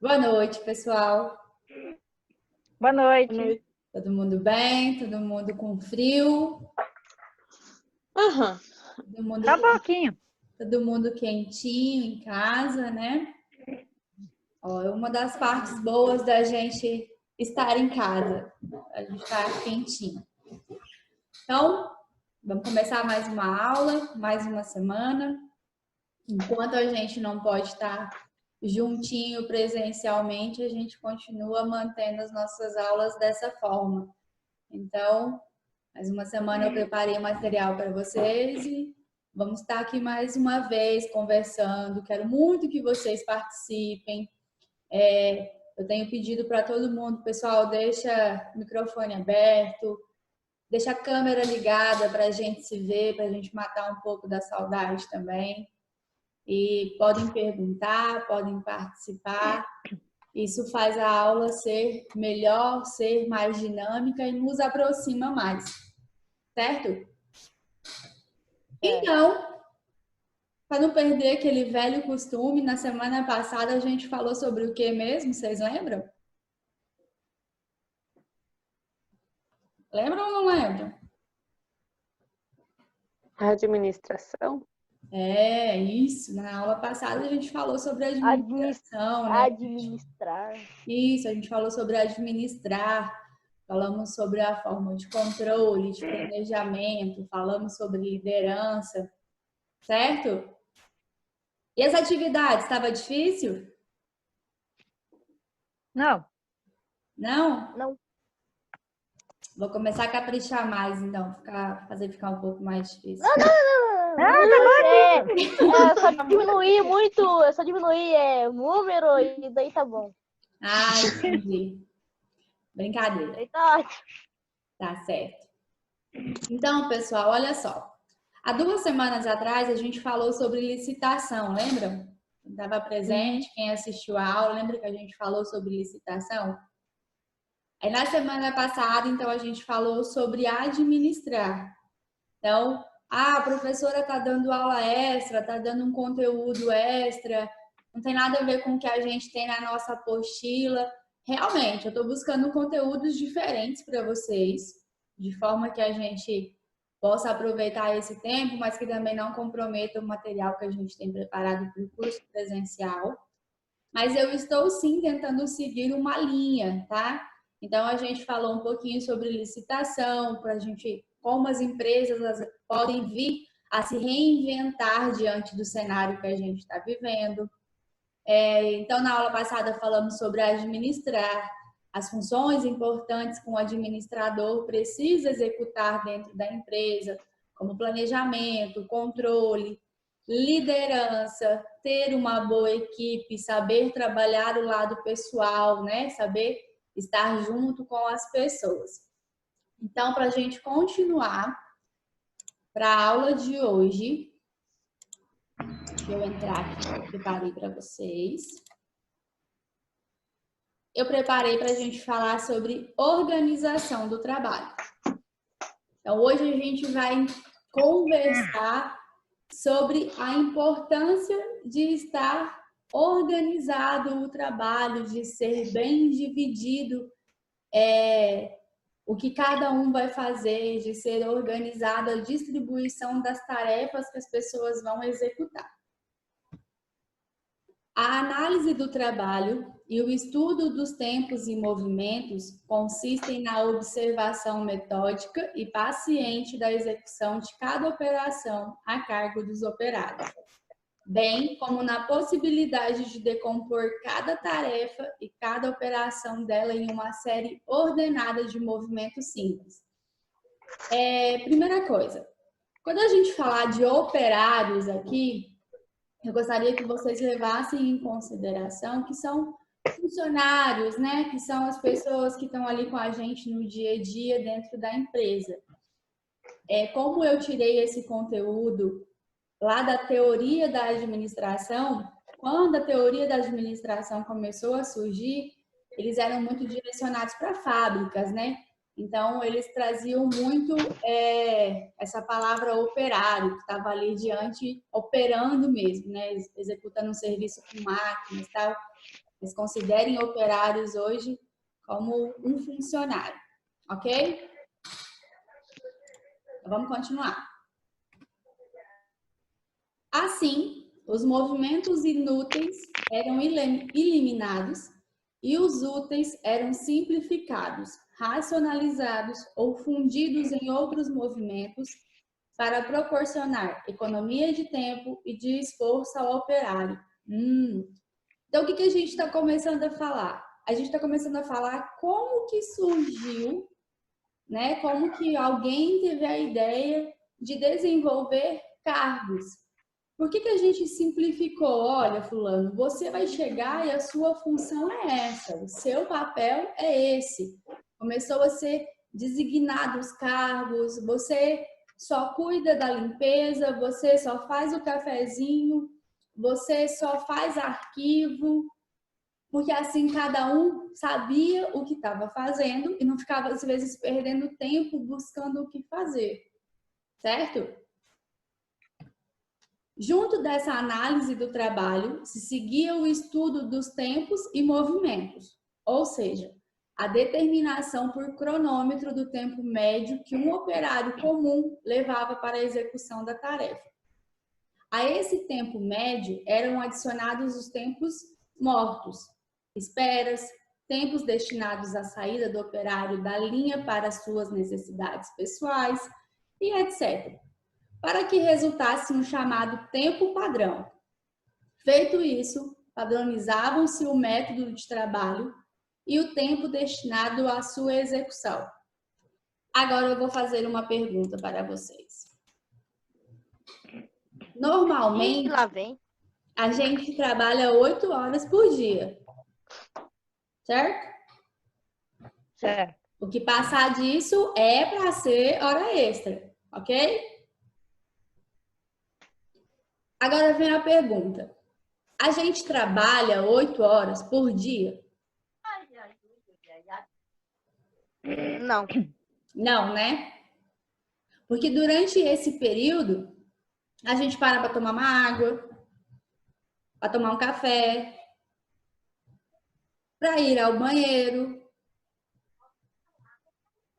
Boa noite, pessoal. Boa noite. Boa noite. Todo mundo bem? Todo mundo com frio? Aham. Todo mundo, Só um pouquinho. todo mundo quentinho em casa, né? Ó, é uma das partes boas da gente estar em casa. A gente estar quentinho. Então, vamos começar mais uma aula, mais uma semana. Enquanto a gente não pode estar juntinho presencialmente, a gente continua mantendo as nossas aulas dessa forma. Então, mais uma semana eu preparei material para vocês e vamos estar aqui mais uma vez conversando. Quero muito que vocês participem. Eu tenho pedido para todo mundo, pessoal, deixa o microfone aberto, deixa a câmera ligada para a gente se ver, para a gente matar um pouco da saudade também. E podem perguntar, podem participar. Isso faz a aula ser melhor, ser mais dinâmica e nos aproxima mais, certo? Então, para não perder aquele velho costume, na semana passada a gente falou sobre o que mesmo? Vocês lembram? Lembram ou não lembram? Administração? É, isso. Na aula passada a gente falou sobre administração, né? Administrar. Isso, a gente falou sobre administrar, falamos sobre a forma de controle, de planejamento, falamos sobre liderança, certo? E as atividades, estava difícil? Não. Não? Não. Vou começar a caprichar mais, então, fazer ficar um pouco mais difícil. É só diminuir muito, é só diminuir o número e daí tá bom. Ah, entendi. Brincadeira. Daí tá ótimo. Tá certo. Então, pessoal, olha só. Há 2 semanas atrás a gente falou sobre licitação, lembram? Estava presente, quem assistiu a aula, lembra que a gente falou sobre licitação? Aí na semana passada, então, a gente falou sobre administrar. Então, a professora está dando aula extra, está dando um conteúdo extra, não tem nada a ver com o que a gente tem na nossa apostila. Realmente, eu estou buscando conteúdos diferentes para vocês, de forma que a gente possa aproveitar esse tempo, mas que também não comprometa o material que a gente tem preparado para o curso presencial. Mas eu estou sim tentando seguir uma linha, tá? Então a gente falou um pouquinho sobre licitação, para a gente como as empresas podem vir a se reinventar diante do cenário que a gente está vivendo. Então na aula passada falamos sobre administrar, as funções importantes que um administrador precisa executar dentro da empresa, como planejamento, controle, liderança, ter uma boa equipe, saber trabalhar o lado pessoal, né? Saber estar junto com as pessoas. Então, para a gente continuar para a aula de hoje, deixa eu entrar aqui, eu preparei para vocês. Eu preparei para a gente falar sobre organização do trabalho. Então, hoje a gente vai conversar sobre a importância de estar organizado o trabalho, de ser bem dividido o que cada um vai fazer, de ser organizada a distribuição das tarefas que as pessoas vão executar. A análise do trabalho e o estudo dos tempos e movimentos consistem na observação metódica e paciente da execução de cada operação a cargo dos operados, bem como na possibilidade de decompor cada tarefa e cada operação dela em uma série ordenada de movimentos simples. Primeira coisa, quando a gente falar de operários aqui, eu gostaria que vocês levassem em consideração que são funcionários, né? Que são as pessoas que estão ali com a gente no dia a dia dentro da empresa. Como eu tirei esse conteúdo lá da teoria da administração, quando a teoria da administração começou a surgir, eles eram muito direcionados para fábricas, né? Então, eles traziam muito essa palavra operário, que estava ali diante, operando mesmo, né? Executando um serviço com máquinas e tal. Eles considerem operários hoje como um funcionário, ok? Então, vamos continuar. Assim, os movimentos inúteis eram eliminados e os úteis eram simplificados, racionalizados ou fundidos em outros movimentos para proporcionar economia de tempo e de esforço ao operário. Então, o que a gente está começando a falar? A gente está começando a falar como que surgiu, né? Como que alguém teve a ideia de desenvolver cargos. Por que a gente simplificou? Olha, fulano, você vai chegar e a sua função é essa, o seu papel é esse. Começou a ser designado os cargos, você só cuida da limpeza, você só faz o cafezinho, você só faz arquivo, porque assim cada um sabia o que estava fazendo e não ficava, às vezes, perdendo tempo buscando o que fazer, certo? Junto dessa análise do trabalho, se seguia o estudo dos tempos e movimentos, ou seja, a determinação por cronômetro do tempo médio que um operário comum levava para a execução da tarefa. A esse tempo médio eram adicionados os tempos mortos, esperas, tempos destinados à saída do operário da linha para suas necessidades pessoais e etc., para que resultasse um chamado tempo padrão. Feito isso, padronizavam-se o método de trabalho e o tempo destinado à sua execução. Agora eu vou fazer uma pergunta para vocês. Normalmente, Lá vem. a gente trabalha 8 horas por dia, certo? Certo. O que passar disso é para ser hora extra, ok? Agora vem a pergunta. A gente trabalha 8 horas por dia? Não. Não, né? Porque durante esse período, a gente para tomar uma água, para tomar um café, para ir ao banheiro,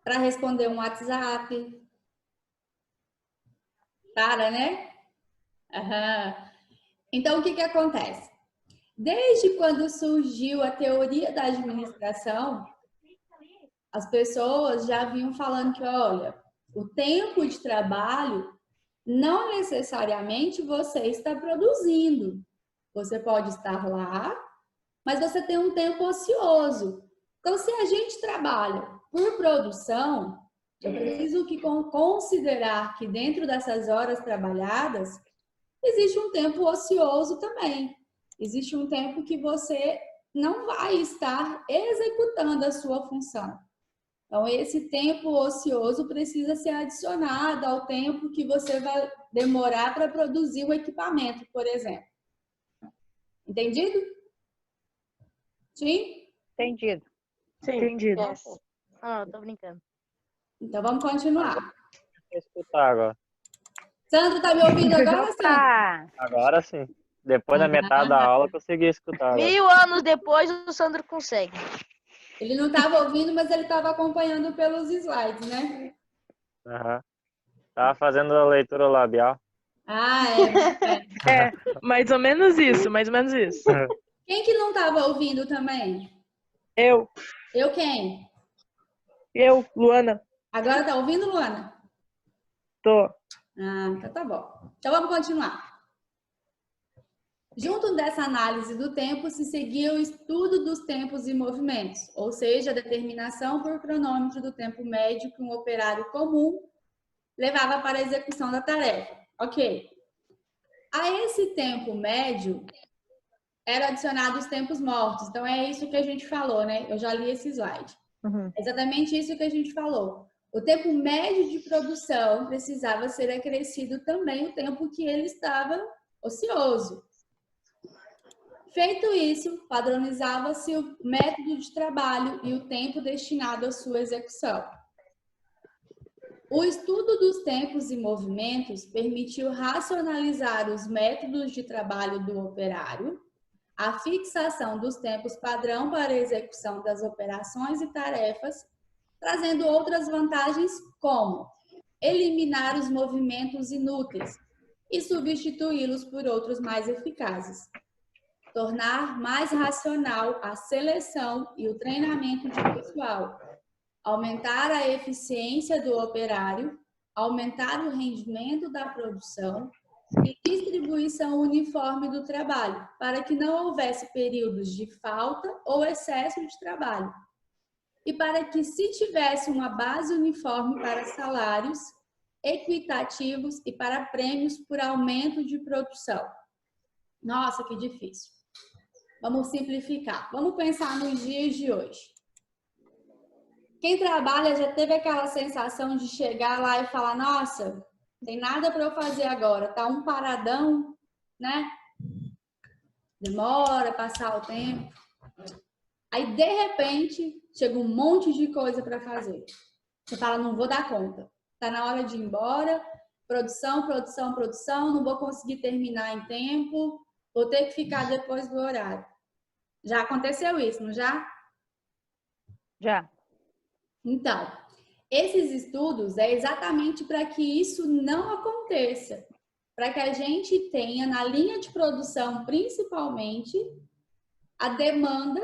para responder um WhatsApp. Para, né? Aham. Então, o que acontece? Desde quando surgiu a teoria da administração, as pessoas já vinham falando que, olha, o tempo de trabalho não necessariamente você está produzindo. Você pode estar lá, mas você tem um tempo ocioso. Então, se a gente trabalha por produção, eu preciso considerar que dentro dessas horas trabalhadas, existe um tempo ocioso também. Existe um tempo que você não vai estar executando a sua função. Então, esse tempo ocioso precisa ser adicionado ao tempo que você vai demorar para produzir o equipamento, por exemplo. Entendido? Sim? Entendido. Sim. Entendido. Yes. Ah, tô brincando. Então, vamos continuar. Vou escutar agora. Sandro, tá me ouvindo agora, Sandro? Opa! Agora sim. Depois da metade da aula, eu consegui escutar agora. 1000 anos depois, o Sandro consegue. Ele não estava ouvindo, mas ele estava acompanhando pelos slides, né? Aham. Tava fazendo a leitura labial. Ah, é. É, mais ou menos isso, mais ou menos isso. Quem que não estava ouvindo também? Eu, Eu quem? Luana, Agora tá ouvindo, Luana? tô. Ah, então tá bom. Então vamos continuar. Junto dessa análise do tempo, se seguia o estudo dos tempos e movimentos, ou seja, a determinação por cronômetro do tempo médio que um operário comum levava para a execução da tarefa. Ok. A esse tempo médio, eram adicionados os tempos mortos. Então, é isso que a gente falou, né? Eu já li esse slide. É exatamente isso que a gente falou. O tempo médio de produção precisava ser acrescido também o tempo que ele estava ocioso. Feito isso, padronizava-se o método de trabalho e o tempo destinado à sua execução. O estudo dos tempos e movimentos permitiu racionalizar os métodos de trabalho do operário, a fixação dos tempos padrão para a execução das operações e tarefas, trazendo outras vantagens como eliminar os movimentos inúteis e substituí-los por outros mais eficazes. Tornar mais racional a seleção e o treinamento de pessoal. Aumentar a eficiência do operário, aumentar o rendimento da produção e distribuição uniforme do trabalho, para que não houvesse períodos de falta ou excesso de trabalho. E para que se tivesse uma base uniforme para salários equitativos e para prêmios por aumento de produção. Nossa, que difícil. Vamos simplificar. Vamos pensar nos dias de hoje. Quem trabalha já teve aquela sensação de chegar lá e falar, nossa, não tem nada para eu fazer agora, tá um paradão, né? Demora passar o tempo. Aí, de repente, chega um monte de coisa para fazer. Você fala, não vou dar conta. Tá na hora de ir embora, produção, não vou conseguir terminar em tempo, vou ter que ficar depois do horário. Já aconteceu isso, não já? Já. Então, esses estudos é exatamente para que isso não aconteça, para que a gente tenha na linha de produção, principalmente, a demanda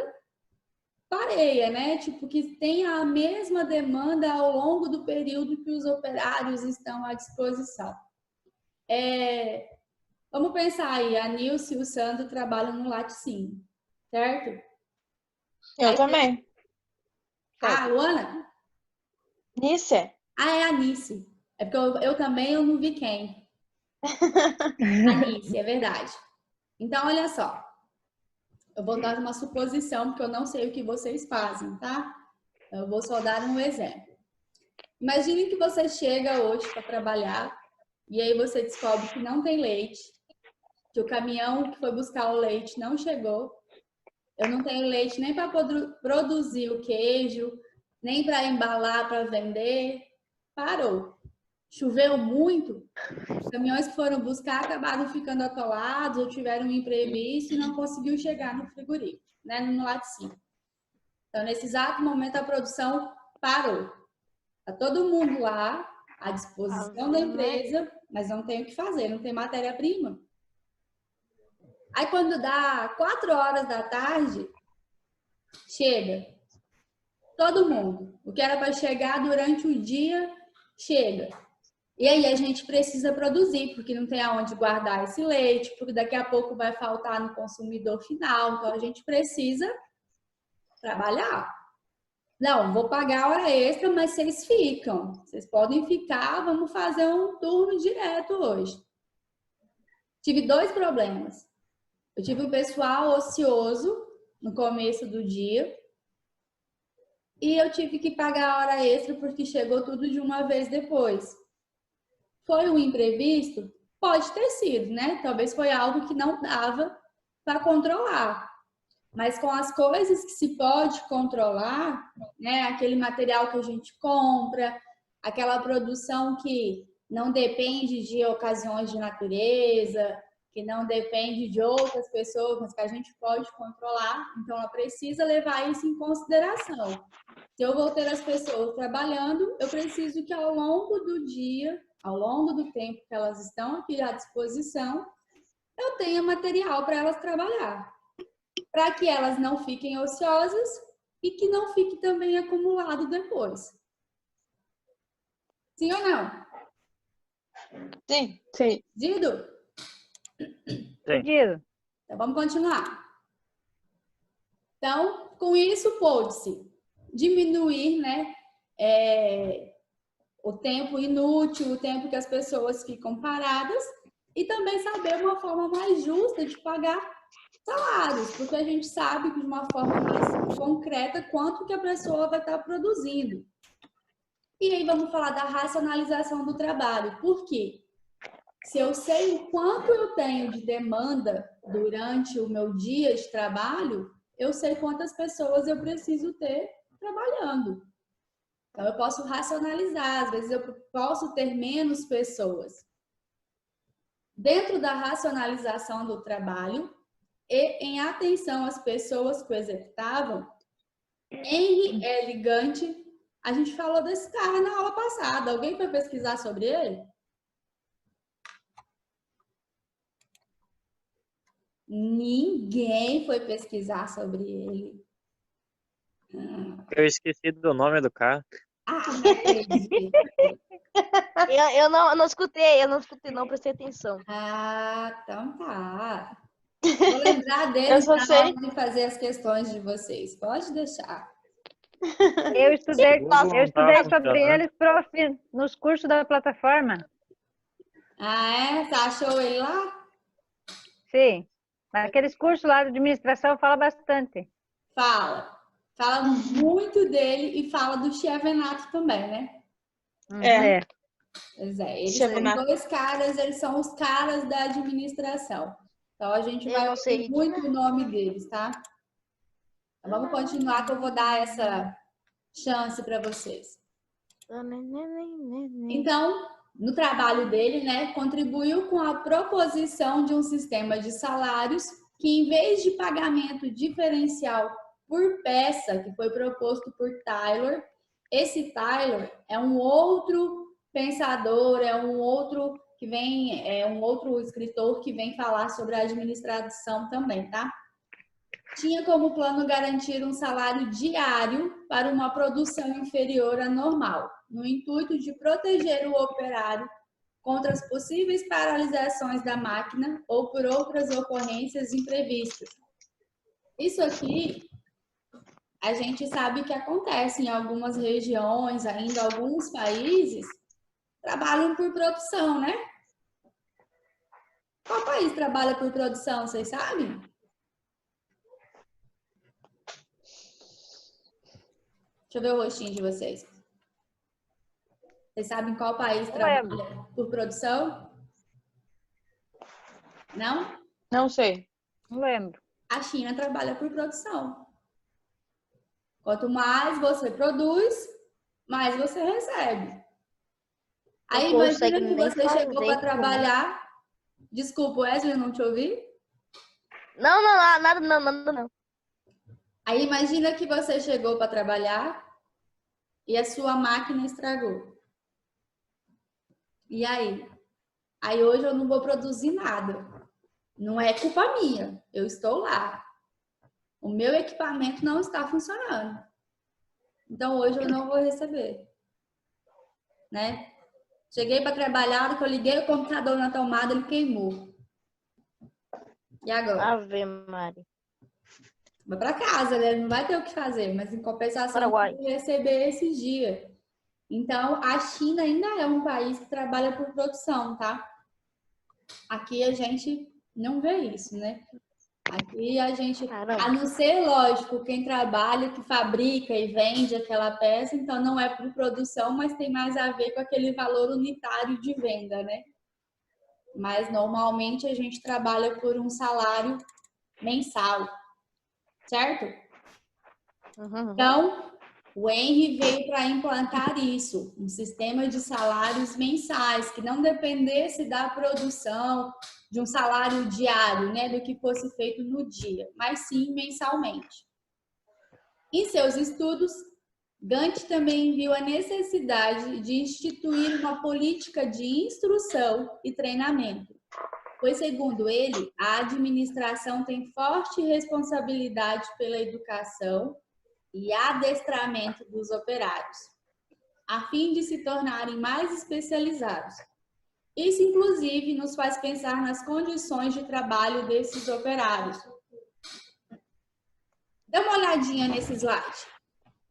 pareia, né? Tipo, que tenha a mesma demanda ao longo do período que os operários estão à disposição. Vamos pensar aí, a Nilce e o Sandro trabalham no laticínio, certo? Eu também. Ah, Luana? Nice? Ah, é a Nice. É porque eu também eu não vi quem. A Nice, é verdade. Então, olha só. Eu vou dar uma suposição, porque eu não sei o que vocês fazem, tá? Eu vou só dar um exemplo. Imagine que você chega hoje para trabalhar e aí você descobre que não tem leite, que o caminhão que foi buscar o leite não chegou. Eu não tenho leite nem para produzir o queijo, nem para embalar, para vender. Parou. Choveu muito, os caminhões que foram buscar acabaram ficando atolados ou tiveram um imprevisto e não conseguiu chegar no frigorífico, né, no laticínio. Então, nesse exato momento, a produção parou. Está todo mundo lá, à disposição da empresa, mas não tem o que fazer, não tem matéria-prima. Aí, quando dá 4 horas da tarde, chega todo mundo. O que era para chegar durante o dia, chega. E aí a gente precisa produzir, porque não tem aonde guardar esse leite, porque daqui a pouco vai faltar no consumidor final. Então, a gente precisa trabalhar. Não, vou pagar hora extra, mas vocês ficam. Vocês podem ficar, vamos fazer um turno direto hoje. Tive 2 problemas. Eu tive o pessoal ocioso no começo do dia e eu tive que pagar hora extra porque chegou tudo de uma vez depois. Foi um imprevisto? Pode ter sido, né? Talvez foi algo que não dava para controlar. Mas com as coisas que se pode controlar, né? Aquele material que a gente compra, aquela produção que não depende de ocasiões de natureza, que não depende de outras pessoas, mas que a gente pode controlar. Então, ela precisa levar isso em consideração. Se eu vou ter as pessoas trabalhando, eu preciso que ao longo do dia, ao longo do tempo que elas estão aqui à disposição, eu tenha material para elas trabalhar. Para que elas não fiquem ociosas e que não fique também acumulado depois. Sim ou não? Sim. Sim. Dido? Entendido? Então, vamos continuar. Então, com isso, pôde-se diminuir, né, o tempo inútil, o tempo que as pessoas ficam paradas e também saber uma forma mais justa de pagar salários, porque a gente sabe que de uma forma mais concreta quanto que a pessoa vai estar produzindo. E aí vamos falar da racionalização do trabalho. Por quê? Se eu sei o quanto eu tenho de demanda durante o meu dia de trabalho, eu sei quantas pessoas eu preciso ter trabalhando. Então, eu posso racionalizar. Às vezes, eu posso ter menos pessoas. Dentro da racionalização do trabalho, e em atenção às pessoas que o executavam, Henry L. Gantt, a gente falou desse cara na aula passada. Alguém foi pesquisar sobre ele? Ninguém foi pesquisar sobre ele. Eu esqueci do nome do cara. Ah, não acredito. Eu não escutei, não prestei atenção. Ah, então tá. Vou lembrar dele Eu só na sei. hora de fazer as questões de vocês. Pode deixar. Eu estudei Não tava sobre funcionando. eles, prof, nos cursos da plataforma. Ah, é? Você achou ele lá? Sim. Naqueles cursos lá de administração fala bastante. Fala. Fala muito dele e fala do Schevenato também, né? É. Pois é, eles Schevenato. são dois caras, eles são os caras da administração. Então a gente Eu vai não sei ouvir muito o nome deles, tá? Então, vamos continuar que eu vou dar essa chance para vocês. Então, no trabalho dele, né, contribuiu com a proposição de um sistema de salários que, em vez de pagamento diferencial por peça, que foi proposto por Taylor, esse Taylor é um outro pensador, é um outro escritor que vem falar sobre a administração também, tá? Tinha como plano garantir um salário diário para uma produção inferior à normal, no intuito de proteger o operário contra as possíveis paralisações da máquina ou por outras ocorrências imprevistas. Isso aqui a gente sabe que acontece em algumas regiões, ainda alguns países trabalham por produção, né? Qual país trabalha por produção, vocês sabem? Deixa eu ver o rostinho de vocês. Vocês sabem qual país trabalha por produção? Não? Não sei. Não lembro. A China trabalha por produção. Quanto mais você produz, mais você recebe. Aí imagina que você chegou para trabalhar. Desculpa, Wesley, eu não te ouvi? Não, nada, não. Aí imagina que você chegou para trabalhar e a sua máquina estragou. E aí? Aí hoje eu não vou produzir nada. Não é culpa minha. Eu estou lá. O meu equipamento não está funcionando. Então hoje eu não vou receber. Né? Cheguei para trabalhar, na hora que eu liguei o computador na tomada, ele queimou. E agora? Ave Maria. Vai para casa, né? Não vai ter o que fazer, mas em compensação Paraguai. eu vou receber esses dias. Então, a China ainda é um país que trabalha por produção, tá? Aqui a gente não vê isso, né? Aqui a gente, Caramba. a não ser, lógico, quem trabalha, que fabrica e vende aquela peça, então não é por produção, mas tem mais a ver com aquele valor unitário de venda, né? Mas normalmente a gente trabalha por um salário mensal, certo? Então, o Henry veio para implantar isso, um sistema de salários mensais, que não dependesse da produção, de um salário diário, né, do que fosse feito no dia, mas sim mensalmente. Em seus estudos, Gantt também viu a necessidade de instituir uma política de instrução e treinamento, pois, segundo ele, a administração tem forte responsabilidade pela educação e adestramento dos operários, a fim de se tornarem mais especializados. Isso, inclusive, nos faz pensar nas condições de trabalho desses operários. Dê uma olhadinha nesse slide.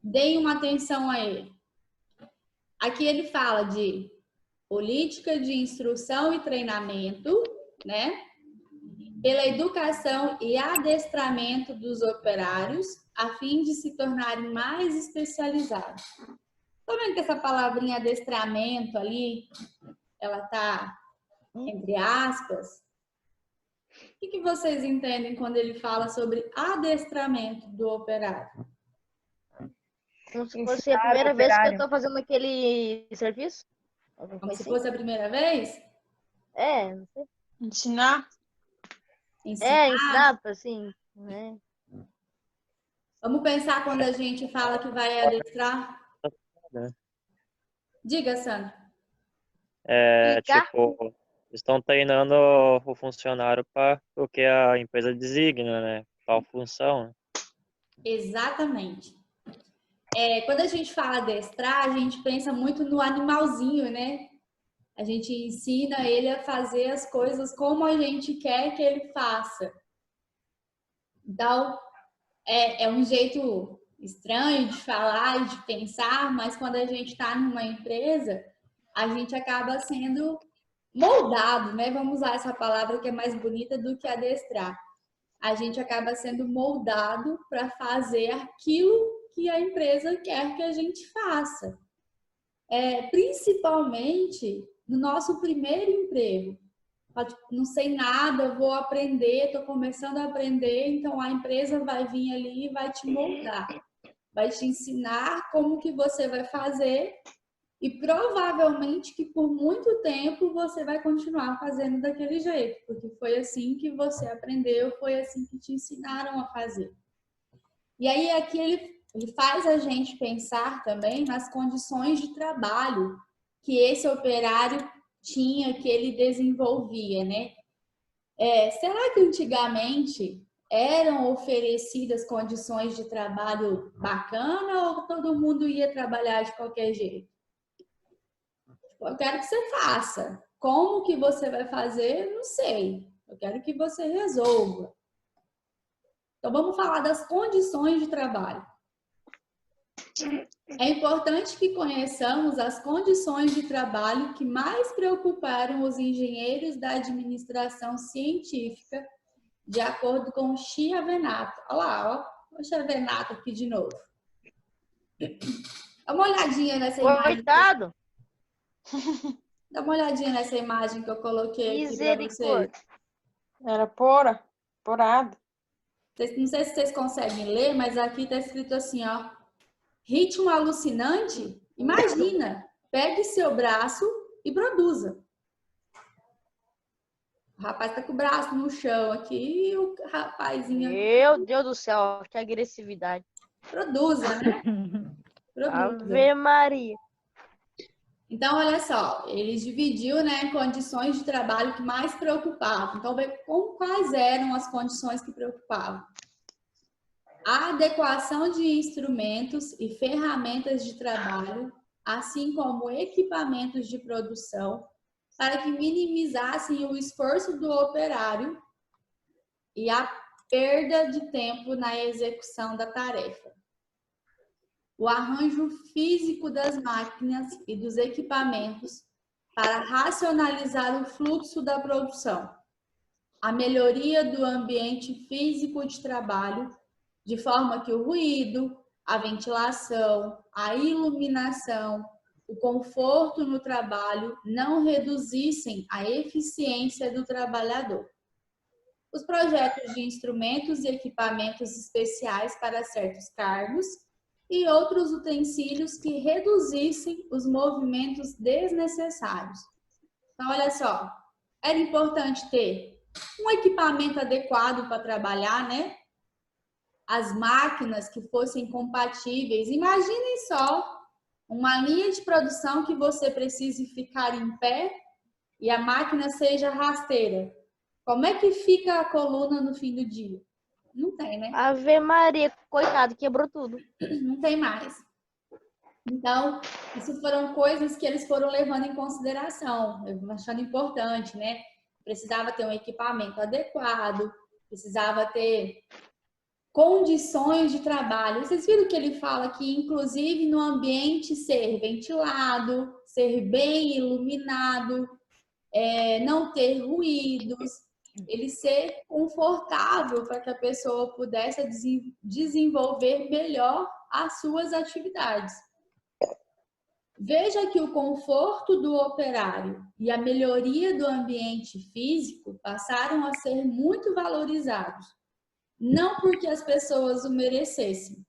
Deem uma atenção a ele. Aqui ele fala de política de instrução e treinamento, né? Pela educação e adestramento dos operários, a fim de se tornarem mais especializados. Estão vendo que essa palavrinha adestramento ali, ela está entre aspas? O que vocês entendem quando ele fala sobre adestramento do operário? Como se fosse a primeira vez que eu tô fazendo aquele serviço? Como se fosse a primeira vez? É, não sei. Ensinar? ensinar, assim, né? Vamos pensar quando a gente fala que vai adestrar? Diga, Sandra. Explicar? Tipo, estão treinando o funcionário para o que a empresa designa, né? Qual função, né? Exatamente. Quando a gente fala adestrar, a gente pensa muito no animalzinho, né? A gente ensina ele a fazer as coisas como a gente quer que ele faça. Então, é um jeito estranho de falar e de pensar, mas quando a gente está numa empresa, a gente acaba sendo moldado, né? Vamos usar essa palavra que é mais bonita do que adestrar. A gente acaba sendo moldado para fazer aquilo que a empresa quer que a gente faça. Principalmente no nosso primeiro emprego. Não sei nada, vou aprender, estou começando a aprender, então a empresa vai vir ali e vai te moldar, vai te ensinar como que você vai fazer e provavelmente que por muito tempo você vai continuar fazendo daquele jeito, porque foi assim que você aprendeu, foi assim que te ensinaram a fazer. E aí aqui ele faz a gente pensar também nas condições de trabalho que esse operário tinha, que ele desenvolvia, né? Será que antigamente eram oferecidas condições de trabalho bacana ou todo mundo ia trabalhar de qualquer jeito? Eu quero que você faça. Como que você vai fazer? Não sei. Eu quero que você resolva. Então vamos falar das condições de trabalho. É importante que conheçamos as condições de trabalho que mais preocuparam os engenheiros da administração científica, de acordo com Chia Venato. Olha lá, ó, o Chia Venato aqui de novo. Dá uma olhadinha nessa imagem. Coitado! Dá uma olhadinha nessa imagem que eu coloquei aqui para vocês. Era porado. Não sei se vocês conseguem ler, mas aqui está escrito assim, ó. Ritmo alucinante? Imagina, pegue seu braço e produza. O rapaz tá com o braço no chão aqui e o rapazinho... Meu Deus do céu, que agressividade. Produza, né? Produza. Ave Maria. Então, olha só, eles dividiu, né, condições de trabalho que mais preocupavam. Então, quais eram as condições que preocupavam? A adequação de instrumentos e ferramentas de trabalho, assim como equipamentos de produção, para que minimizassem o esforço do operário e a perda de tempo na execução da tarefa. O arranjo físico das máquinas e dos equipamentos para racionalizar o fluxo da produção. A melhoria do ambiente físico de trabalho, de forma que o ruído, a ventilação, a iluminação, o conforto no trabalho não reduzissem a eficiência do trabalhador. Os projetos de instrumentos e equipamentos especiais para certos cargos e outros utensílios que reduzissem os movimentos desnecessários. Então, olha só, era importante ter um equipamento adequado para trabalhar, né? As máquinas que fossem compatíveis. Imaginem só uma linha de produção que você precise ficar em pé e a máquina seja rasteira. Como é que fica a coluna no fim do dia? Não tem, né? Ave Maria, coitado, quebrou tudo. Não tem mais. Então, isso foram coisas que eles foram levando em consideração, achando importante, né? Precisava ter um equipamento adequado, precisava ter condições de trabalho. Vocês viram que ele fala que, inclusive, no ambiente ser ventilado, ser bem iluminado, não ter ruídos, ele ser confortável para que a pessoa pudesse desenvolver melhor as suas atividades. Veja que o conforto do operário e a melhoria do ambiente físico passaram a ser muito valorizados. Não porque as pessoas o merecessem,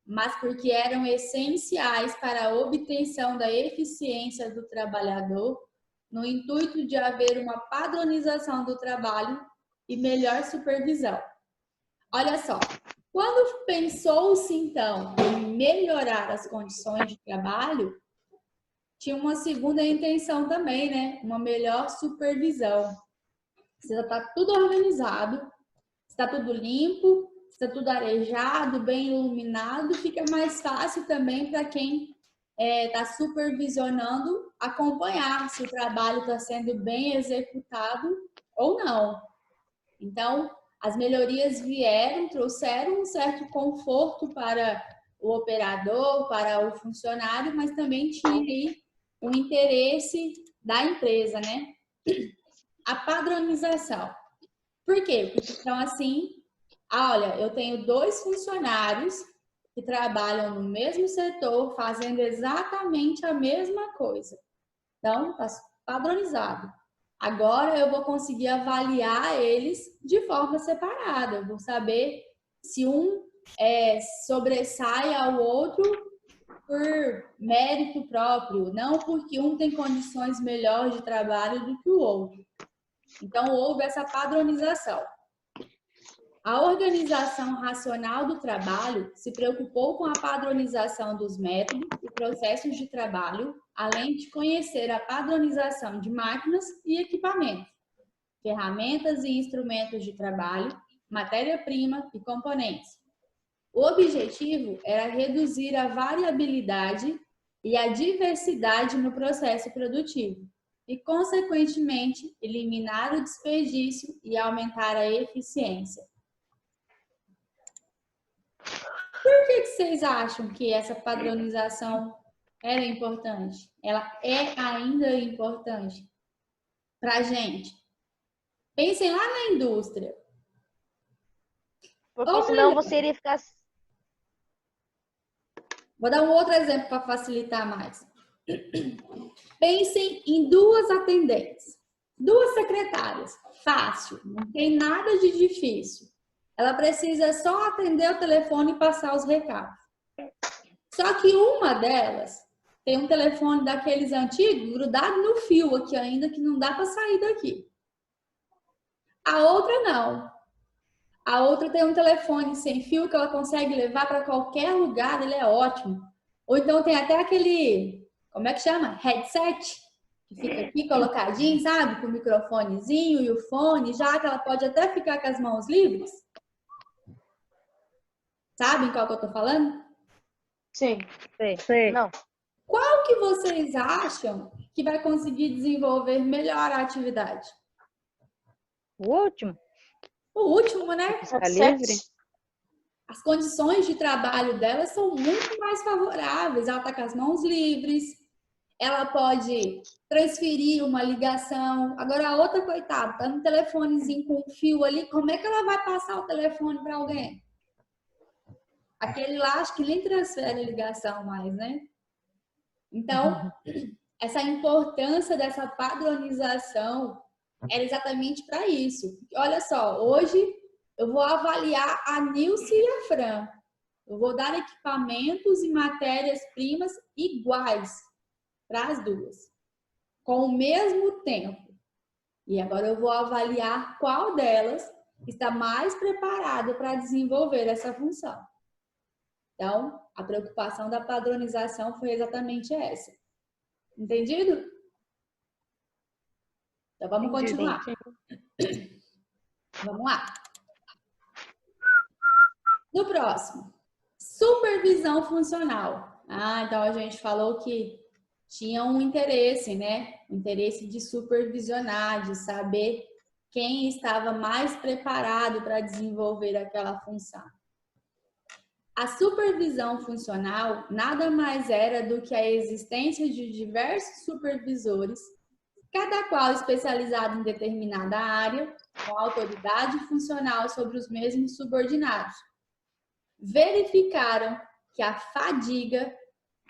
mas porque eram essenciais para a obtenção da eficiência do trabalhador, no intuito de haver uma padronização do trabalho e melhor supervisão. Olha só, quando pensou-se então em melhorar as condições de trabalho, tinha uma segunda intenção também, né? Uma melhor supervisão. Se está tudo organizado, está tudo limpo, está tudo arejado, bem iluminado, fica mais fácil também para quem está supervisionando acompanhar se o trabalho está sendo bem executado ou não. Então, as melhorias trouxeram um certo conforto para o operador, para o funcionário, mas também tinha aí o interesse da empresa, né? A padronização. Por quê? Porque então assim, olha, eu tenho 2 funcionários que trabalham no mesmo setor, fazendo exatamente a mesma coisa. Então, está padronizado. Agora eu vou conseguir avaliar eles de forma separada. Eu vou saber se um sobressai ao outro por mérito próprio, não porque um tem condições melhores de trabalho do que o outro. Então, houve essa padronização. A organização racional do trabalho se preocupou com a padronização dos métodos e processos de trabalho, além de conhecer a padronização de máquinas e equipamentos, ferramentas e instrumentos de trabalho, matéria-prima e componentes. O objetivo era reduzir a variabilidade e a diversidade no processo produtivo e, consequentemente, eliminar o desperdício e aumentar a eficiência. Por que vocês acham que essa padronização era importante? Ela é ainda importante para a gente. Pensem lá na indústria. Porque senão você iria ficar... Vou dar um outro exemplo para facilitar mais. Pensem em 2 atendentes, 2 secretárias. Fácil, não tem nada de difícil. Ela precisa só atender o telefone e passar os recados. Só que uma delas tem um telefone daqueles antigos grudado no fio aqui ainda, que não dá para sair daqui. A outra não. A outra tem um telefone sem fio que ela consegue levar para qualquer lugar, ele é ótimo. Ou então tem até aquele, como é que chama? Headset, que fica aqui colocadinho, sabe? Com o microfonezinho e o fone, já que ela pode até ficar com as mãos livres. Sabem qual que eu tô falando? Sim. Sei. Não. Qual que vocês acham que vai conseguir desenvolver melhor a atividade? O último? O último, né? Está livre? As condições de trabalho dela são muito mais favoráveis. Ela está com as mãos livres, ela pode transferir uma ligação. Agora, a outra, coitada, está no telefonezinho com um fio ali, como é que ela vai passar o telefone para alguém? Aquele lá, acho que nem transfere a ligação mais, né? Então, essa importância dessa padronização era exatamente para isso. Olha só, hoje eu vou avaliar a Nilce e a Fran. Eu vou dar equipamentos e matérias-primas iguais para as 2, com o mesmo tempo. E agora eu vou avaliar qual delas está mais preparada para desenvolver essa função. Então, a preocupação da padronização foi exatamente essa. Entendido? Então, vamos continuar. Vamos lá. No próximo, supervisão funcional. Então a gente falou que tinha um interesse, né? O interesse de supervisionar, de saber quem estava mais preparado para desenvolver aquela função. A supervisão funcional nada mais era do que a existência de diversos supervisores, cada qual especializado em determinada área, com autoridade funcional sobre os mesmos subordinados. Verificaram que a fadiga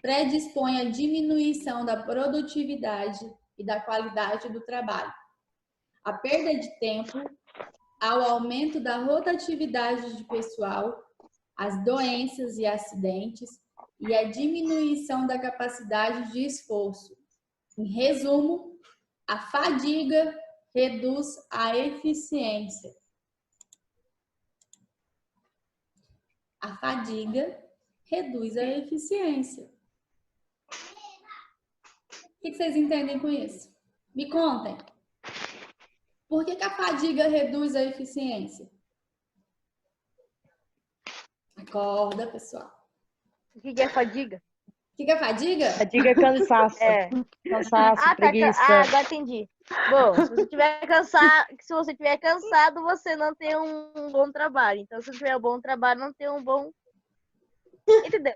predispõe à diminuição da produtividade e da qualidade do trabalho, a perda de tempo, ao aumento da rotatividade de pessoal, as doenças e acidentes e a diminuição da capacidade de esforço. Em resumo, a fadiga reduz a eficiência. A fadiga reduz a eficiência. O que vocês entendem com isso? Me contem. Por que a fadiga reduz a eficiência? Acorda, pessoal. O que é fadiga? O que é fadiga? Fadiga é cansaço. É. Cansaço, Ah, tá. preguiça. Agora entendi. Bom, se você tiver cansado, você não tem um bom trabalho. Então, se você tiver um bom trabalho, não tem um bom. Entendeu?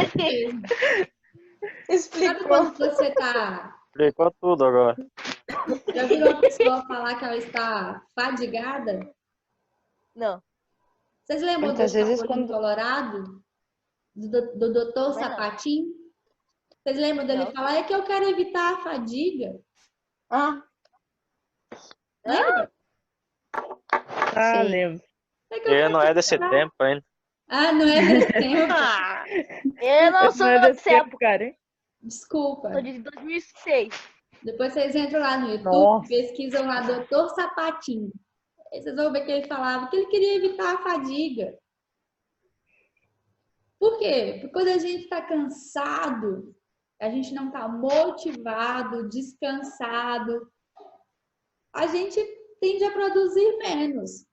Sabe Explicou. quando você está... Explicou tudo agora. Já viu uma pessoa falar que ela está fadigada? Não. Vocês lembram Muitas do vezes Chapolin quando- Colorado? Do Doutor Também não. Sapatinho? Vocês lembram dele Não. falar? É que eu quero evitar a fadiga. Ah, Lembra? Ah, Sim. lembro. É que eu Ele quero não é desse evitar. tempo ainda. Ah, não é desse tempo. Eu não Esse sou não é desse desse época, tempo, cara, hein? Desculpa. sou de 2006. Depois vocês entram lá no YouTube, Nossa. pesquisam lá Doutor Sapatinho. Aí vocês vão ver que ele falava que ele queria evitar a fadiga. Por quê? Porque quando a gente está cansado, a gente não está motivado, descansado, a gente tende a produzir menos.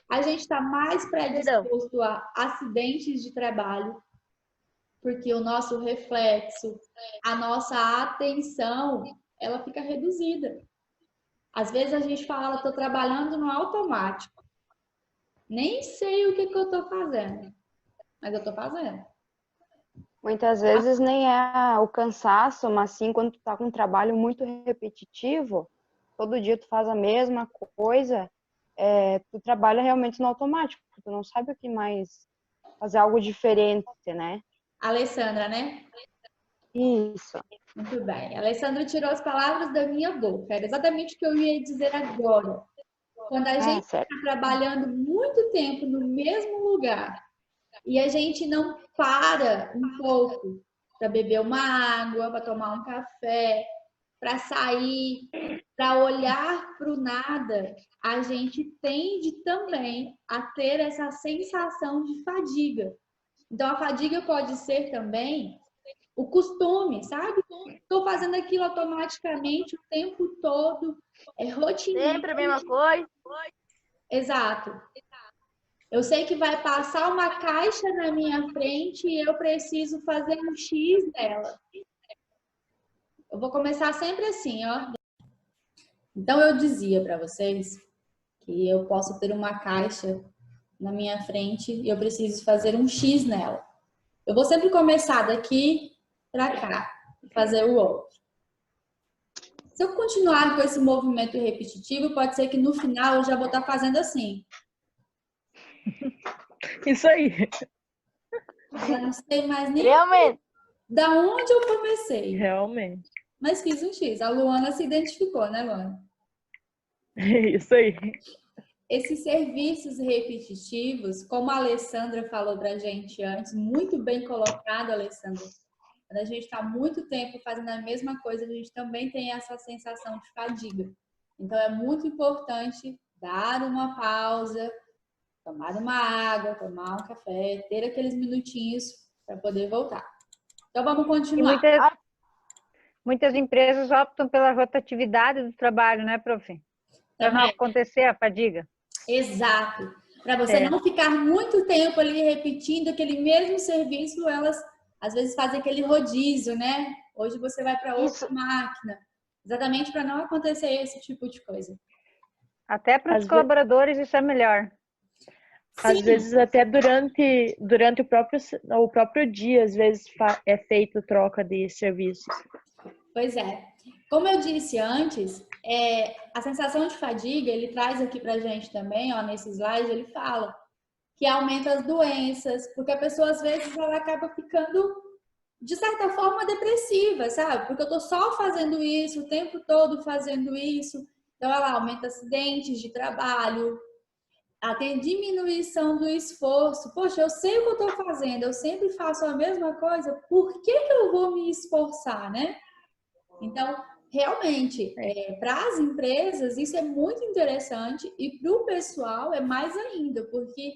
A gente está mais predisposto a acidentes de trabalho, porque o nosso reflexo, a nossa atenção, ela fica reduzida. Às vezes a gente fala, estou trabalhando no automático. Nem sei o que eu estou fazendo, mas eu estou fazendo. Muitas vezes nem é o cansaço, mas sim quando tu tá com um trabalho muito repetitivo, todo dia tu faz a mesma coisa, tu trabalha realmente no automático, tu não sabe o que mais fazer algo diferente, né? Alessandra, né? Isso. Muito bem. A Alessandra tirou as palavras da minha boca. Era exatamente o que eu ia dizer agora. Quando a gente certo. está trabalhando muito tempo no mesmo lugar e a gente não para um pouco para beber uma água, para tomar um café, para sair, para olhar para o nada, a gente tende também a ter essa sensação de fadiga. Então, a fadiga pode ser também o costume, sabe? Estou fazendo aquilo automaticamente o tempo todo, é rotineiro. Sempre a mesma coisa. Exato. Eu sei que vai passar uma caixa na minha frente e eu preciso fazer um X nela. Eu vou começar sempre assim, ó. Então, eu dizia para vocês que eu posso ter uma caixa na minha frente e eu preciso fazer um X nela. Eu vou sempre começar daqui para cá e fazer o outro. Se eu continuar com esse movimento repetitivo, pode ser que no final eu já vou estar fazendo assim. Isso aí. Eu não sei mais nem Realmente. da onde eu comecei, Realmente. mas fiz um X. A Luana se identificou, né, Luana? Isso aí. Esses serviços repetitivos, como a Alessandra falou pra gente antes, muito bem colocado, Alessandra. Quando a gente está muito tempo fazendo a mesma coisa, a gente também tem essa sensação de fadiga. Então, é muito importante dar uma pausa, tomar uma água, tomar um café, ter aqueles minutinhos para poder voltar. Então, vamos E continuar. muitas empresas optam pela rotatividade do trabalho, né, prof? Para não Também. acontecer a fadiga. Exato. Para você não ficar muito tempo ali repetindo aquele mesmo serviço, elas às vezes fazem aquele rodízio, né? Hoje você vai para outra máquina. Exatamente para não acontecer esse tipo de coisa. Até para os Às colaboradores isso é melhor. Às vezes até durante o próprio dia, às vezes é feito troca de serviços. Pois é. Como eu disse antes, a sensação de fadiga, ele traz aqui pra gente também, ó, nesse slide, ele fala que aumenta as doenças, porque a pessoa, às vezes, ela acaba ficando, de certa forma, depressiva, sabe? Porque eu tô só fazendo isso, o tempo todo fazendo isso. Então, ela aumenta acidentes de trabalho, ela tem diminuição do esforço. Poxa, eu sei o que eu tô fazendo, eu sempre faço a mesma coisa, por que eu vou me esforçar, né? Então, realmente, para as empresas, isso é muito interessante e para o pessoal é mais ainda, porque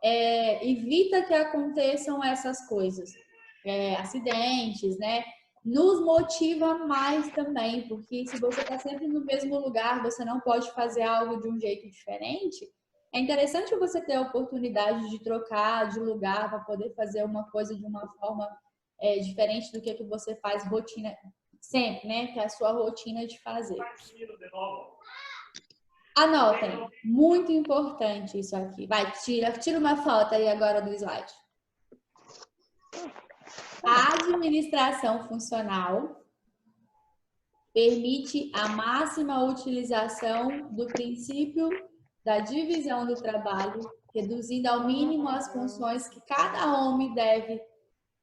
evita que aconteçam essas coisas, acidentes, né? Nos motiva mais também, porque se você está sempre no mesmo lugar, você não pode fazer algo de um jeito diferente. É interessante você ter a oportunidade de trocar de lugar para poder fazer uma coisa de uma forma diferente do que você faz rotina sempre, né? Que é a sua rotina de fazer. Anotem, muito importante isso aqui. Vai, tira uma foto aí agora do slide. A administração funcional permite a máxima utilização do princípio da divisão do trabalho, reduzindo ao mínimo as funções que cada homem deve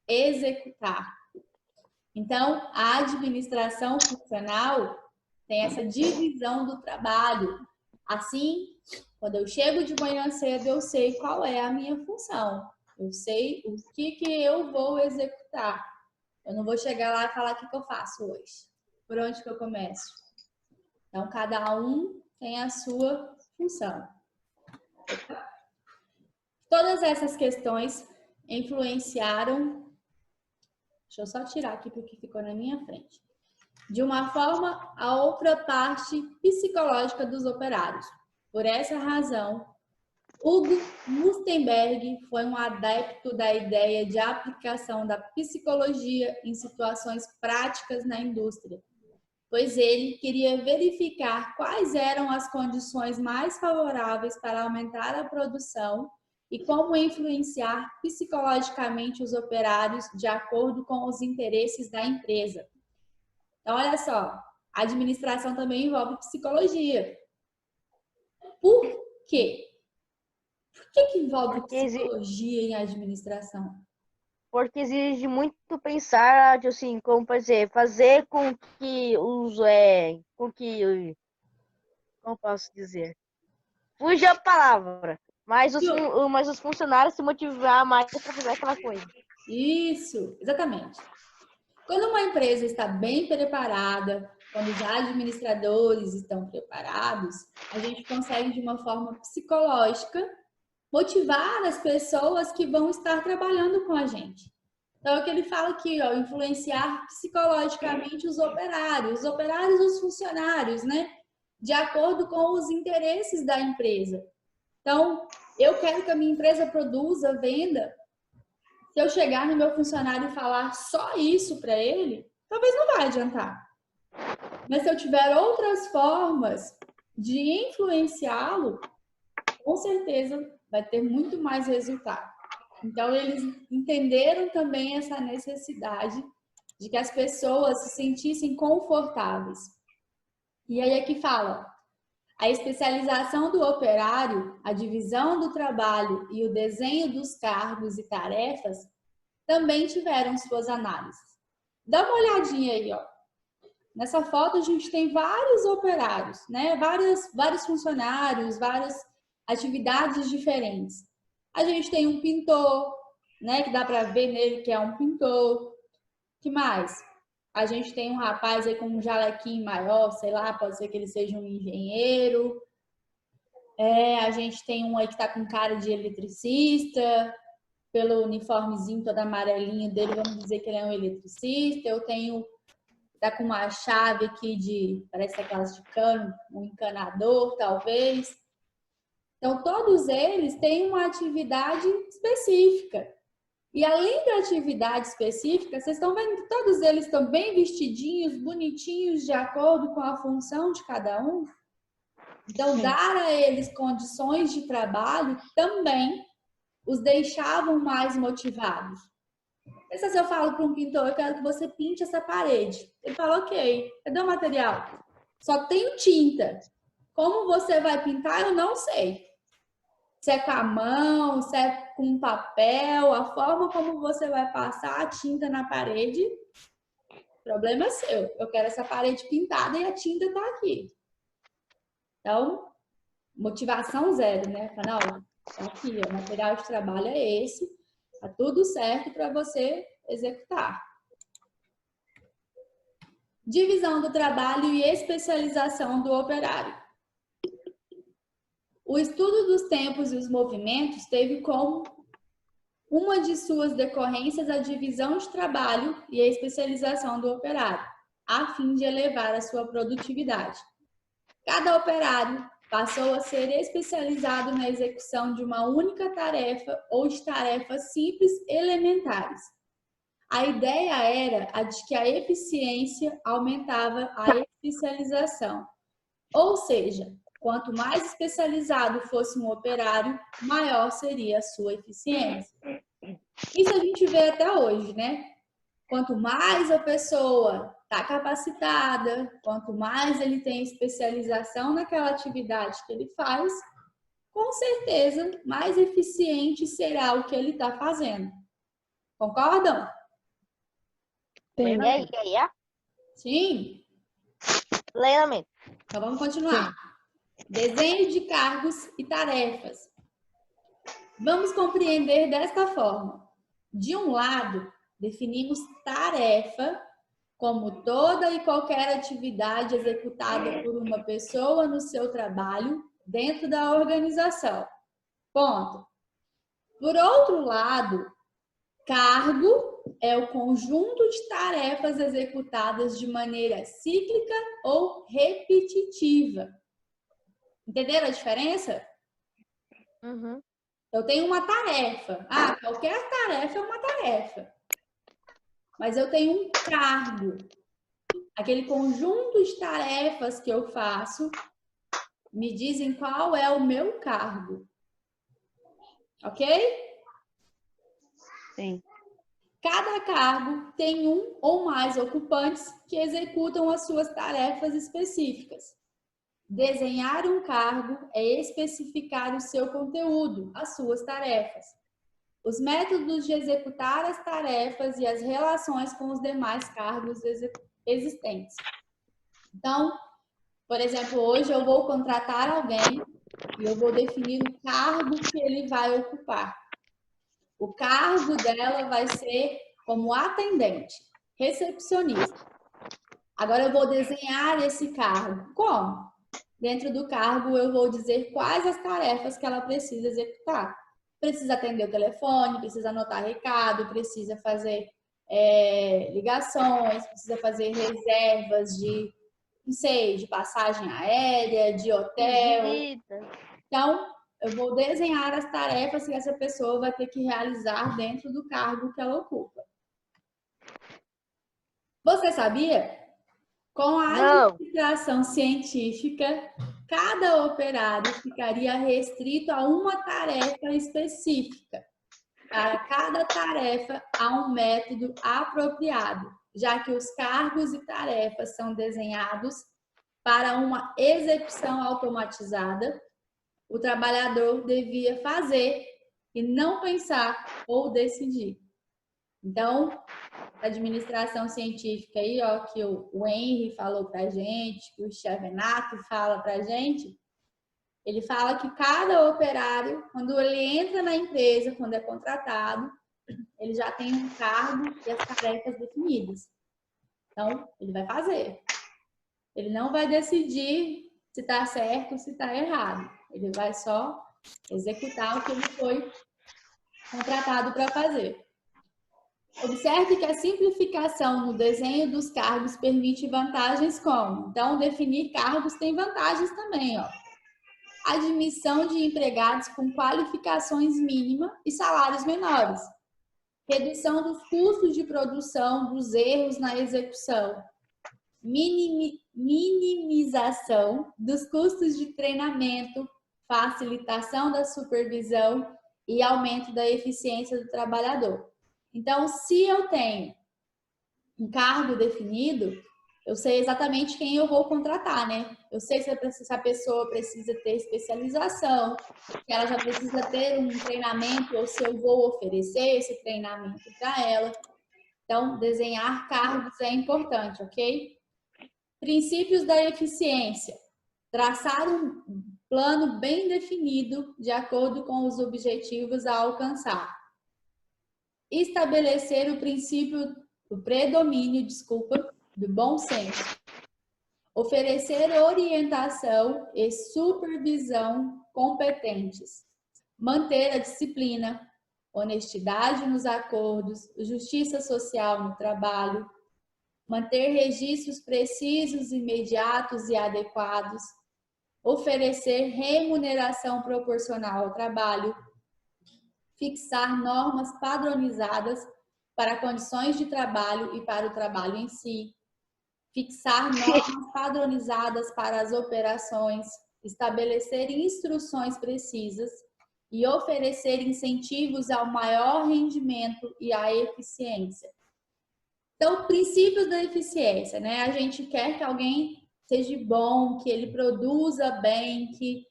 executar. Então, a administração funcional tem essa divisão do trabalho. Assim, quando eu chego de manhã cedo, eu sei qual é a minha função. Eu sei o que eu vou executar. Eu não vou chegar lá e falar o que eu faço hoje. Por onde que eu começo? Então, cada um tem a sua função. Todas essas questões influenciaram... Deixa eu só tirar aqui porque ficou na minha frente. De uma forma, a outra parte psicológica dos operários. Por essa razão, Hugo Mustenberg foi um adepto da ideia de aplicação da psicologia em situações práticas na indústria, pois ele queria verificar quais eram as condições mais favoráveis para aumentar a produção e como influenciar psicologicamente os operários de acordo com os interesses da empresa. Então, olha só, a administração também envolve psicologia. Por quê? Por que envolve psicologia em administração? Porque exige muito pensar, assim, como fazer com que como posso dizer? Fuja a palavra, mas os funcionários se motivar mais para fazer aquela coisa. Isso, exatamente. Quando uma empresa está bem preparada, quando os administradores estão preparados, a gente consegue, de uma forma psicológica, motivar as pessoas que vão estar trabalhando com a gente. Então, é o que ele fala aqui, ó, influenciar psicologicamente os operários os funcionários, né? De acordo com os interesses da empresa. Então, eu quero que a minha empresa produza, venda. Se eu chegar no meu funcionário e falar só isso para ele, talvez não vai adiantar. Mas se eu tiver outras formas de influenciá-lo, com certeza vai ter muito mais resultado. Então, eles entenderam também essa necessidade de que as pessoas se sentissem confortáveis. E aí aqui fala, a especialização do operário, a divisão do trabalho e o desenho dos cargos e tarefas também tiveram suas análises. Dá uma olhadinha aí, ó. Nessa foto a gente tem vários operários, né? Vários funcionários, várias atividades diferentes. A gente tem um pintor, né? Que dá para ver nele que é um pintor. Que mais? A gente tem um rapaz aí com um jalequinho maior, sei lá, pode ser que ele seja um engenheiro. A gente tem um aí que tá com cara de eletricista, pelo uniformezinho todo amarelinho dele, vamos dizer que ele é um eletricista. Eu tenho, tá com uma chave aqui parece aquelas de cano, um encanador, talvez. Então, todos eles têm uma atividade específica. E além da atividade específica, vocês estão vendo que todos eles estão bem vestidinhos, bonitinhos, de acordo com a função de cada um? Então, sim, dar a eles condições de trabalho também os deixavam mais motivados. Pensa se eu falo para um pintor, eu quero que você pinte essa parede. Ele fala, ok, cadê o material? Só tenho tinta. Como você vai pintar, eu não sei. Se é com a mão, se é com papel, a forma como você vai passar a tinta na parede, o problema é seu. Eu quero essa parede pintada e a tinta está aqui. Então, motivação zero, né? Não, aqui, o material de trabalho é esse, tá tudo certo para você executar. Divisão do trabalho e especialização do operário. O estudo dos tempos e os movimentos teve como uma de suas decorrências a divisão de trabalho e a especialização do operário, a fim de elevar a sua produtividade. Cada operário passou a ser especializado na execução de uma única tarefa ou de tarefas simples elementares. A ideia era a de que a eficiência aumentava a especialização. Ou seja, quanto mais especializado fosse um operário, maior seria a sua eficiência. Isso a gente vê até hoje, né? Quanto mais a pessoa está capacitada, quanto mais ele tem especialização naquela atividade que ele faz, com certeza mais eficiente será o que ele está fazendo. Concordam? Plenamente. Sim? Plenamente. Então vamos continuar. Desenho de cargos e tarefas. Vamos compreender desta forma. De um lado, definimos tarefa como toda e qualquer atividade executada por uma pessoa no seu trabalho dentro da organização. Ponto. Por outro lado, cargo é o conjunto de tarefas executadas de maneira cíclica ou repetitiva. Entenderam a diferença? Uhum. Eu tenho uma tarefa. Qualquer tarefa é uma tarefa. Mas eu tenho um cargo. Aquele conjunto de tarefas que eu faço me dizem qual é o meu cargo. Ok? Sim. Cada cargo tem um ou mais ocupantes que executam as suas tarefas específicas. Desenhar um cargo é especificar o seu conteúdo, as suas tarefas, os métodos de executar as tarefas e as relações com os demais cargos existentes. Então, por exemplo, hoje eu vou contratar alguém e eu vou definir o cargo que ele vai ocupar. O cargo dela vai ser como atendente, recepcionista. Agora eu vou desenhar esse cargo. Como? Dentro do cargo eu vou dizer quais as tarefas que ela precisa executar. Precisa atender o telefone, precisa anotar recado, precisa fazer ligações, precisa fazer reservas de, não sei, de passagem aérea, de hotel. Visita. Então, eu vou desenhar as tarefas que essa pessoa vai ter que realizar dentro do cargo que ela ocupa. Você sabia? Com a administração científica, cada operário ficaria restrito a uma tarefa específica. Para cada tarefa, há um método apropriado, já que os cargos e tarefas são desenhados para uma execução automatizada. O trabalhador devia fazer e não pensar ou decidir. Então, a administração científica aí, ó, que o Henry falou pra gente, que o Schevenato fala pra gente, ele fala que cada operário, quando ele entra na empresa, quando é contratado, ele já tem um cargo e as tarefas definidas. Então, ele vai fazer. Ele não vai decidir se está certo ou se está errado. Ele vai só executar o que ele foi contratado para fazer. Observe que a simplificação no desenho dos cargos permite vantagens como, então, definir cargos tem vantagens também, ó. Admissão de empregados com qualificações mínimas e salários menores. Redução dos custos de produção, dos erros na execução. Minimização dos custos de treinamento, facilitação da supervisão e aumento da eficiência do trabalhador. Então, se eu tenho um cargo definido, eu sei exatamente quem eu vou contratar, né? Eu sei se a pessoa precisa ter especialização, se ela já precisa ter um treinamento ou se eu vou oferecer esse treinamento para ela. Então, desenhar cargos é importante, ok? Princípios da eficiência. Traçar um plano bem definido de acordo com os objetivos a alcançar. Estabelecer o princípio, o predomínio, do bom senso. Oferecer orientação e supervisão competentes. Manter a disciplina, honestidade nos acordos, justiça social no trabalho. Manter registros precisos, imediatos e adequados. Oferecer remuneração proporcional ao trabalho. Fixar normas padronizadas para condições de trabalho e para o trabalho em si. Fixar normas padronizadas para as operações, estabelecer instruções precisas e oferecer incentivos ao maior rendimento e à eficiência. Então, princípios da eficiência, né? A gente quer que alguém seja bom, que ele produza bem, que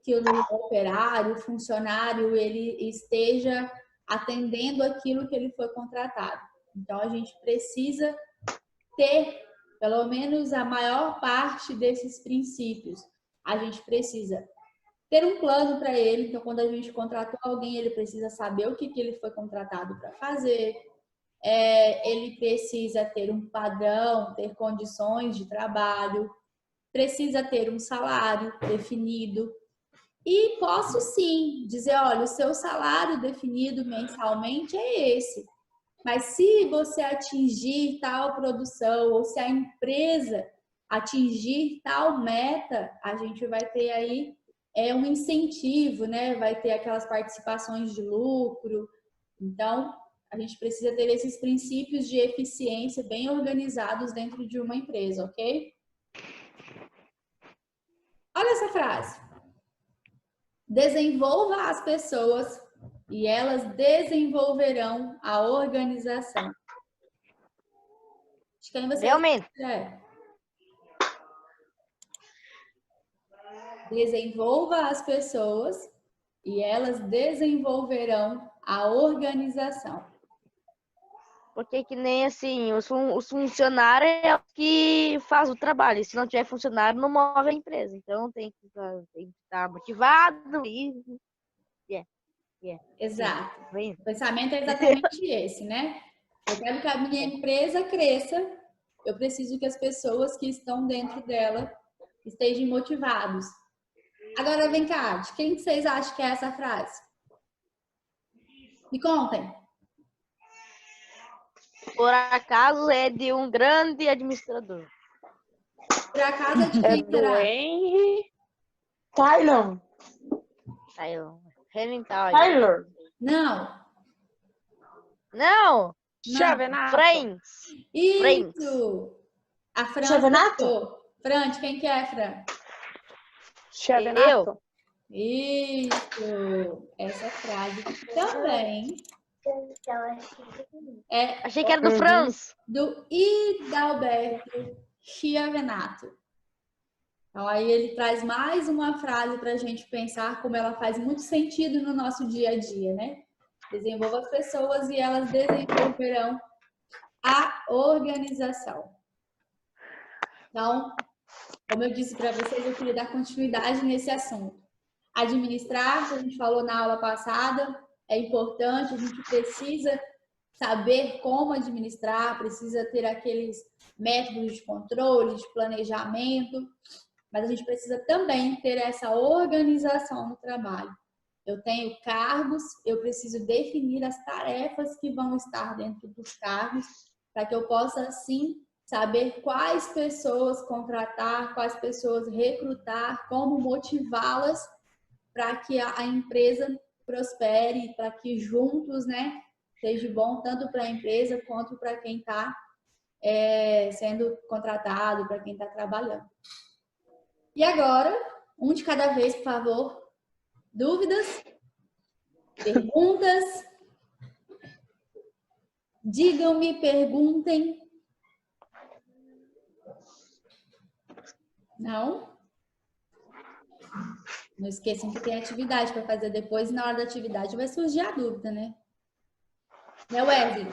o operário, o funcionário, ele esteja atendendo aquilo que ele foi contratado. Então, a gente precisa ter, pelo menos, a maior parte desses princípios. A gente precisa ter um plano para ele. Então, quando a gente contratou alguém, ele precisa saber o que ele foi contratado para fazer. Ele precisa ter um padrão, ter condições de trabalho, precisa ter um salário definido. E posso sim dizer, olha, o seu salário definido mensalmente é esse. Mas se você atingir tal produção ou se a empresa atingir tal meta, a gente vai ter aí um incentivo, né? Vai ter aquelas participações de lucro. Então, a gente precisa ter esses princípios de eficiência bem organizados dentro de uma empresa, ok? Olha essa frase. Desenvolva as pessoas e elas desenvolverão a organização. De quem você Realmente. Desenvolva as pessoas e elas desenvolverão a organização. Porque que nem assim, os funcionários é o que faz o trabalho. E se não tiver funcionário, não move a empresa. Então tem que estar motivado e... Exato. O pensamento é exatamente esse, né? Eu quero que a minha empresa cresça, eu preciso que as pessoas que estão dentro dela estejam motivados. Agora, vem cá, de quem vocês acham que é essa frase? Me contem. Por acaso é de um grande administrador. Por acaso é de É quem do será? Henry. Tyler. Tyler. Não. Não. Chavenato. Friends. Isso. A Fran Chavenato? acertou. Fran, de quem que é, Fran? Chavenato. Isso. Essa frase também é Achei que era do Franz. do Hidalberto Chiavenato. Então, aí ele traz mais uma frase para a gente pensar como ela faz muito sentido no nosso dia a dia, né? Desenvolva as pessoas e elas desenvolverão a organização. Então, como eu disse para vocês, eu queria dar continuidade nesse assunto. Administrar, que a gente falou na aula passada, é importante, a gente precisa saber como administrar, precisa ter aqueles métodos de controle, de planejamento, mas a gente precisa também ter essa organização no trabalho. Eu tenho cargos, eu preciso definir as tarefas que vão estar dentro dos cargos, para que eu possa, assim, saber quais pessoas contratar, quais pessoas recrutar, como motivá-las para que a empresa prospere, para que juntos, né, seja bom tanto para a empresa quanto para quem está sendo contratado, para quem está trabalhando. E agora, um de cada vez, por favor. Dúvidas? Perguntas? Digam-me, perguntem. Não? Não esqueçam que tem atividade para fazer depois e na hora da atividade vai surgir a dúvida, né? Né, Wesley?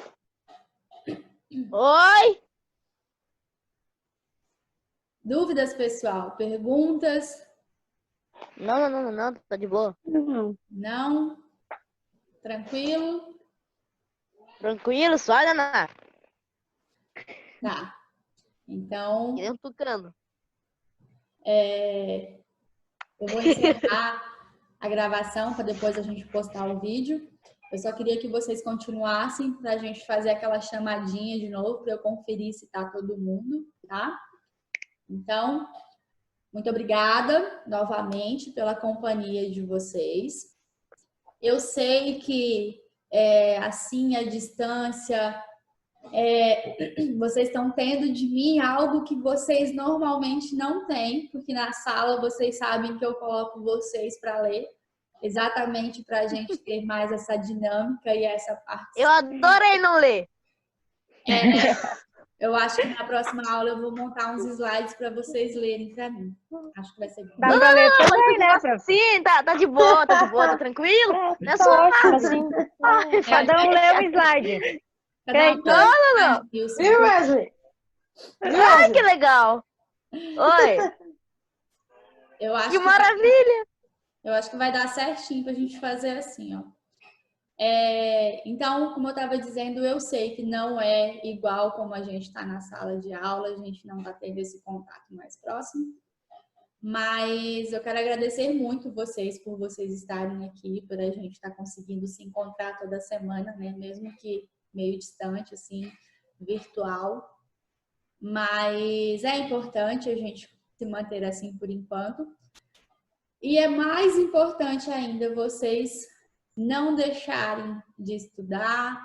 Oi! Dúvidas, pessoal? Perguntas? Não, tá de boa. Não? Tranquilo? Tranquilo, só, Naná. Tá. Então, Que nem um tucano. eu vou encerrar a gravação para depois a gente postar o vídeo. Eu só queria que vocês continuassem para a gente fazer aquela chamadinha de novo para eu conferir se tá todo mundo, tá? Então, muito obrigada novamente pela companhia de vocês. Eu sei que assim, a distância, vocês estão tendo de mim algo que vocês normalmente não têm, porque na sala vocês sabem que eu coloco vocês para ler, exatamente para a gente ter mais essa dinâmica e essa participação. Eu adorei não ler. Eu acho que na próxima aula eu vou montar uns slides para vocês lerem para mim. Acho que vai ser bom. Dá pra ler também, né, prof? Sim, tá de boa, tá tranquilo. Não é Tá só ótimo, assim. Cada um lê um slide. Não. Viu, Wesley? Ai, que legal. Oi, Eu acho que maravilha. Eu acho que vai dar certinho pra gente fazer assim, ó. Então, como eu estava dizendo, eu sei que não é igual como a gente está na sala de aula, a gente não está tendo esse contato mais próximo. Mas eu quero agradecer muito vocês por vocês estarem aqui, por a gente estar conseguindo se encontrar toda semana, né? Mesmo que meio distante, assim, virtual. Mas é importante a gente se manter assim por enquanto. E é mais importante ainda vocês não deixarem de estudar,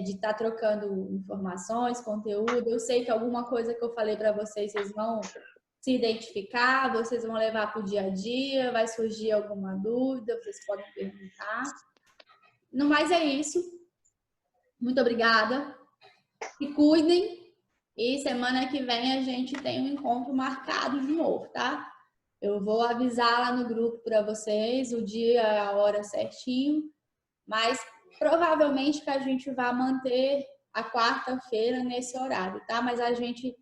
de estar trocando informações, conteúdo. Eu sei que alguma coisa que eu falei para vocês, vocês vão se identificar, vocês vão levar para o dia a dia, vai surgir alguma dúvida, vocês podem perguntar. No mais é isso. Muito obrigada. Se cuidem. E semana que vem a gente tem um encontro marcado de novo, tá? Eu vou avisar lá no grupo para vocês o dia, a hora certinho, mas provavelmente que a gente vai manter a quarta-feira nesse horário, tá? Mas a gente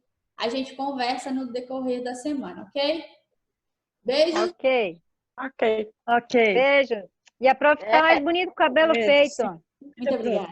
conversa no decorrer da semana, ok? Beijo. Ok. Ok. Ok. Beijo. E a prof tá mais bonita com o cabelo Beijo. feito. Muito obrigada.